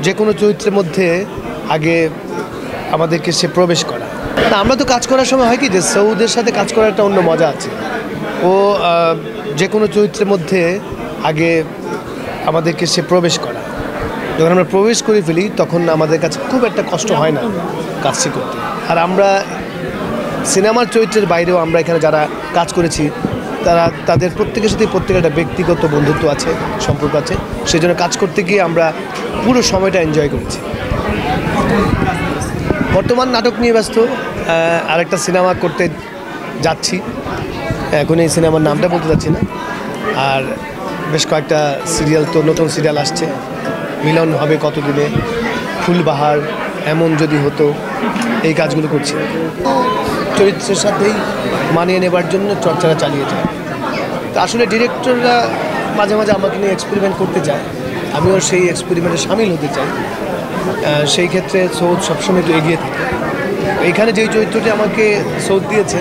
যে কোনো চরিত্রের মধ্যে আগে আমাদেরকে সে প্রবেশ করা। আমরা তো কাজ করার সময় হয় কি যে সৌদের সাথে কাজ করার একটা অন্য মজা আছে। ও যে কোনো চরিত্রের মধ্যে আগে আমাদেরকে সে প্রবেশ করা। যখন আমরা প্রবেশ করে ফেলি তখন আমাদের কাছে খুব একটা কষ্ট হয় না কাজটি করতে। আর আমরা সিনেমার চরিত্রের বাইরেও আমরা এখানে যারা কাজ করেছি তাদের প্রত্যেকের সাথে প্রত্যেকের একটা ব্যক্তিগত বন্ধুত্ব আছে, সম্পর্ক আছে। সেই জন্য কাজ করতে গিয়ে আমরা পুরো সময়টা এনজয় করেছি। বর্তমান নাটক নিয়ে ব্যস্ত, আরেকটা সিনেমা করতে যাচ্ছি, এখন এই সিনেমার নামটা বলতে যাচ্ছি না। আর বেশ কয়েকটা সিরিয়াল, তো নতুন সিরিয়াল আসছে, মিলন হবে কতদিনে, ফুলবাহার, এমন যদি হতো, এই কাজগুলো করছি। চরিত্রের সাথেই মানিয়ে নেবার জন্য চর্চাটা চালিয়ে যায়। তো আসলে ডিরেক্টররা মাঝে মাঝে আমাকে নিয়ে এক্সপেরিমেন্ট করতে চায়, আমিও সেই এক্সপেরিমেন্টে সামিল হতে চাই। সেই ক্ষেত্রে সৌদ সবসময় একটু এগিয়ে থাকে। এইখানে যেই চরিত্রটি আমাকে সৌদ দিয়েছে,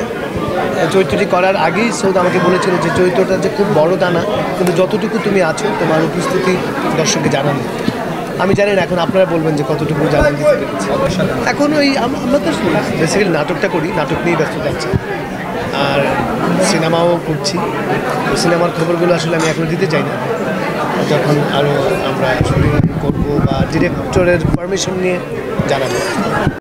চরিত্রটি করার আগেই সৌদ আমাকে বলেছিল যে চরিত্রটা যে খুব বড় তা না, কিন্তু যতটুকু তুমি আছো তোমার উপস্থিতি দর্শককে জানানো। আমি জানি না, এখন আপনারা বলবেন যে কতটুকু জানান দিতে পেরেছি। এখন ওই আমরা তো বেসিক্যালি নাটকটা করি, নাটক নিয়েই ব্যস্ত যাচ্ছি, আর সিনেমাও করছি। সিনেমার খবরগুলো আসলে আমি এখন দিতে চাই না, যখন আরও আমরা শুটিং করবো বা ডিরেক্টরের পারমিশন নিয়ে জানাবো।